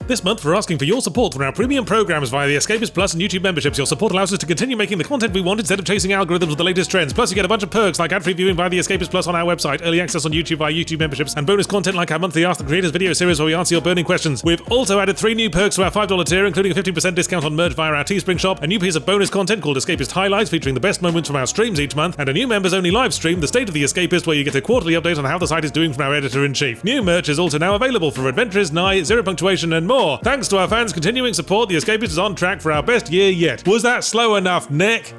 This month, we're asking for your support for our premium programs via the Escapist Plus and YouTube memberships. Your support allows us to continue making the content we want instead of chasing algorithms with the latest trends. Plus, you get a bunch of perks like ad-free viewing via the Escapist Plus on our website, early access on YouTube via YouTube memberships, and bonus content like our monthly Ask the Creators video series where we answer your burning questions. We've also added 3 new perks to our $5 tier, including a 15% discount on merch via our Teespring shop, a new piece of bonus content called Escapist Highlights featuring the best moments from our streams each month, and a new members-only live stream, The State of the Escapist, where you get a quarterly update on how the site is doing from our editor-in-chief. New merch is also now available for Adventures, Nye, Zero Punctuation, and more. Thanks to our fans' continuing support, The Escapist is on track for our best year yet. Was that slow enough, Nick?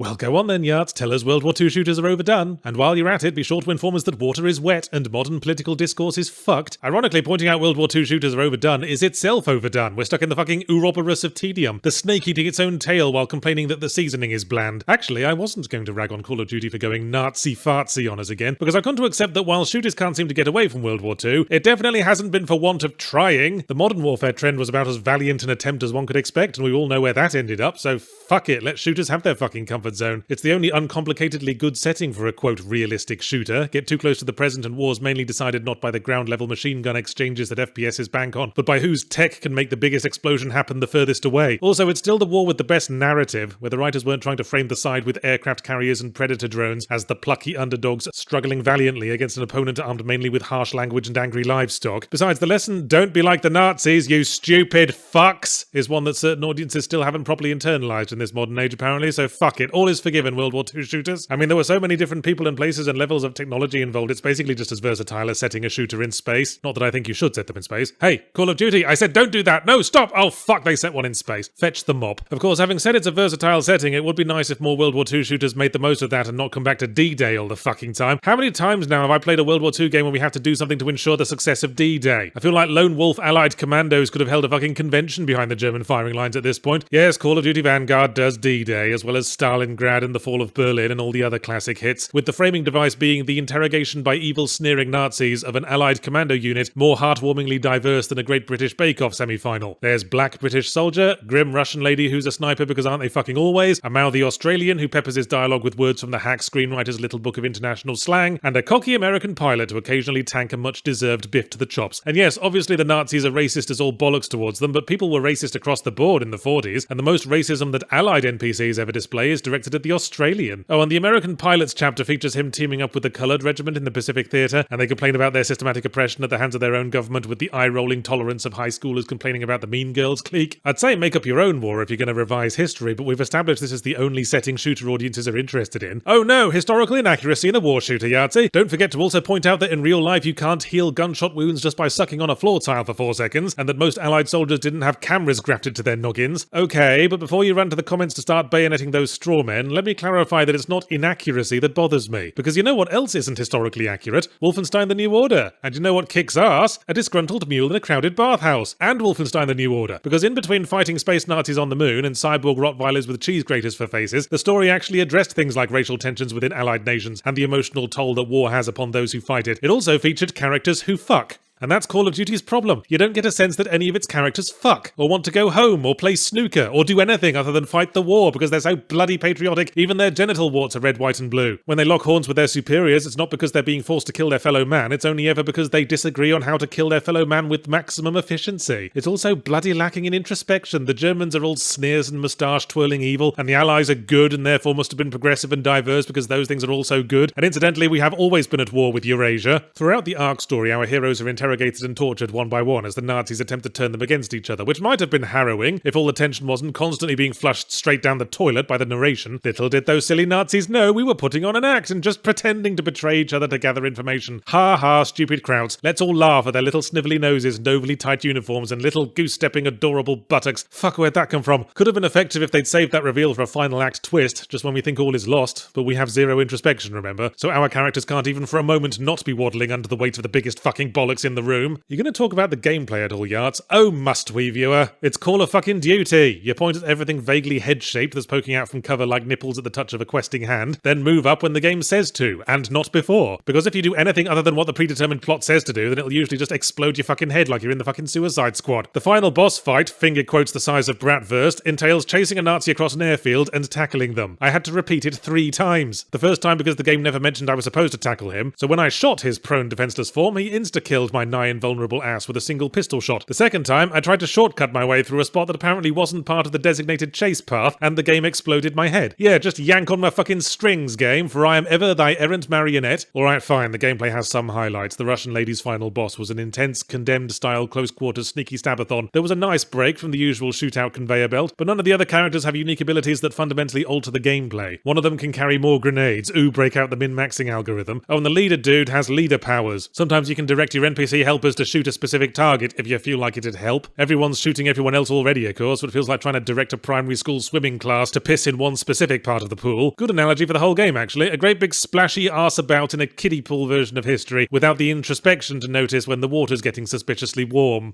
Well, go on then, Yarts. Tell us World War II shooters are overdone. And while you're at it, be sure to inform us that water is wet and modern political discourse is fucked. Ironically, pointing out World War II shooters are overdone is itself overdone. We're stuck in the fucking Ouroboros of tedium. The snake eating its own tail while complaining that the seasoning is bland. Actually, I wasn't going to rag on Call of Duty for going Nazi-fartsy on us again, because I've come to accept that while shooters can't seem to get away from World War II, it definitely hasn't been for want of trying. The modern warfare trend was about as valiant an attempt as one could expect, and we all know where that ended up, so fuck it, let shooters have their fucking comfort zone. It's the only uncomplicatedly good setting for a, quote, realistic shooter. Get too close to the present and war's mainly decided not by the ground-level machine gun exchanges that FPSs bank on, but by whose tech can make the biggest explosion happen the furthest away. Also, it's still the war with the best narrative, where the writers weren't trying to frame the side with aircraft carriers and predator drones as the plucky underdogs struggling valiantly against an opponent armed mainly with harsh language and angry livestock. Besides, the lesson, don't be like the Nazis, you stupid fucks, is one that certain audiences still haven't properly internalized in this modern age, apparently, so fuck it. All is forgiven, World War II shooters. I mean, there were so many different people and places and levels of technology involved, it's basically just as versatile as setting a shooter in space. Not that I think you should set them in space. Hey, Call of Duty, I said don't do that! No, stop! Oh fuck, they set one in space. Fetch the mop. Of course, having said it's a versatile setting, it would be nice if more World War II shooters made the most of that and not come back to D-Day all the fucking time. How many times now have I played a World War II game where we have to do something to ensure the success of D-Day? I feel like lone wolf allied commandos could have held a fucking convention behind the German firing lines at this point. Yes, Call of Duty Vanguard does D-Day, as well as Stalingrad and the fall of Berlin and all the other classic hits, with the framing device being the interrogation by evil sneering Nazis of an allied commando unit more heartwarmingly diverse than a Great British Bake Off semi-final. There's Black British Soldier, Grim Russian Lady who's a sniper because aren't they fucking always, a mouthy Australian who peppers his dialogue with words from the hack screenwriter's little book of international slang, and a cocky American pilot to occasionally tank a much-deserved biff to the chops. And yes, obviously the Nazis are racist as all bollocks towards them, but people were racist across the board in the 40s, and the most racism that allied NPCs ever display is directed at the Australian. Oh, and the American pilots chapter features him teaming up with the Coloured Regiment in the Pacific Theatre, and they complain about their systematic oppression at the hands of their own government with the eye-rolling tolerance of high schoolers complaining about the Mean Girls clique. I'd say make up your own war if you're going to revise history, but we've established this is the only setting shooter audiences are interested in. Oh no, historical inaccuracy in a war shooter, Yahtzee. Don't forget to also point out that in real life you can't heal gunshot wounds just by sucking on a floor tile for 4 seconds, and that most allied soldiers didn't have cameras grafted to their noggins. Okay, but before you run to the comments to start bayoneting those straw men, let me clarify that it's not inaccuracy that bothers me. Because you know what else isn't historically accurate? Wolfenstein the New Order. And you know what kicks ass? A disgruntled mule in a crowded bathhouse. And Wolfenstein the New Order. Because in between fighting space Nazis on the moon and cyborg Rottweilers with cheese graters for faces, the story actually addressed things like racial tensions within allied nations and the emotional toll that war has upon those who fight it. It also featured characters who fuck. And that's Call of Duty's problem. You don't get a sense that any of its characters fuck, or want to go home, or play snooker, or do anything other than fight the war because they're so bloody patriotic, even their genital warts are red, white and blue. When they lock horns with their superiors, it's not because they're being forced to kill their fellow man, it's only ever because they disagree on how to kill their fellow man with maximum efficiency. It's also bloody lacking in introspection. The Germans are all sneers and moustache-twirling evil, and the Allies are good and therefore must have been progressive and diverse because those things are also good. And incidentally, we have always been at war with Eurasia. Throughout the arc story, our heroes are interrogated and tortured one by one as the Nazis attempt to turn them against each other, which might have been harrowing if all the tension wasn't constantly being flushed straight down the toilet by the narration. Little did those silly Nazis know we were putting on an act and just pretending to betray each other to gather information. Ha ha, stupid crowds. Let's all laugh at their little snivelly noses and overly tight uniforms and little goose-stepping adorable buttocks. Fuck, where'd that come from? Could have been effective if they'd saved that reveal for a final act twist, just when we think all is lost, but we have zero introspection, remember? So our characters can't even for a moment not be waddling under the weight of the biggest fucking bollocks in the the room. You gonna talk about the gameplay at all, Yards? Oh, must we, viewer? It's Call of fucking Duty. You point at everything vaguely head-shaped that's poking out from cover like nipples at the touch of a questing hand, then move up when the game says to, and not before. Because if you do anything other than what the predetermined plot says to do, then it'll usually just explode your fucking head like you're in the fucking Suicide Squad. The final boss fight, finger quotes the size of Bratwurst, entails chasing a Nazi across an airfield and tackling them. I had to repeat it 3 times. The first time because the game never mentioned I was supposed to tackle him, so when I shot his prone defenseless form, he insta-killed my nigh invulnerable ass with a single pistol shot. The second time, I tried to shortcut my way through a spot that apparently wasn't part of the designated chase path, and the game exploded my head. Yeah, just yank on my fucking strings, game, for I am ever thy errant marionette. Alright, fine, the gameplay has some highlights. The Russian lady's final boss was an intense, condemned-style close-quarters sneaky stabathon. There was a nice break from the usual shootout conveyor belt, but none of the other characters have unique abilities that fundamentally alter the gameplay. One of them can carry more grenades, break out the min-maxing algorithm. Oh, and the leader dude has leader powers. Sometimes you can direct your NPC helpers to shoot a specific target if you feel like it'd help. Everyone's shooting everyone else already, of course, but it feels like trying to direct a primary school swimming class to piss in one specific part of the pool. Good analogy for the whole game, actually. A great big splashy arse about in a kiddie pool version of history, without the introspection to notice when the water's getting suspiciously warm.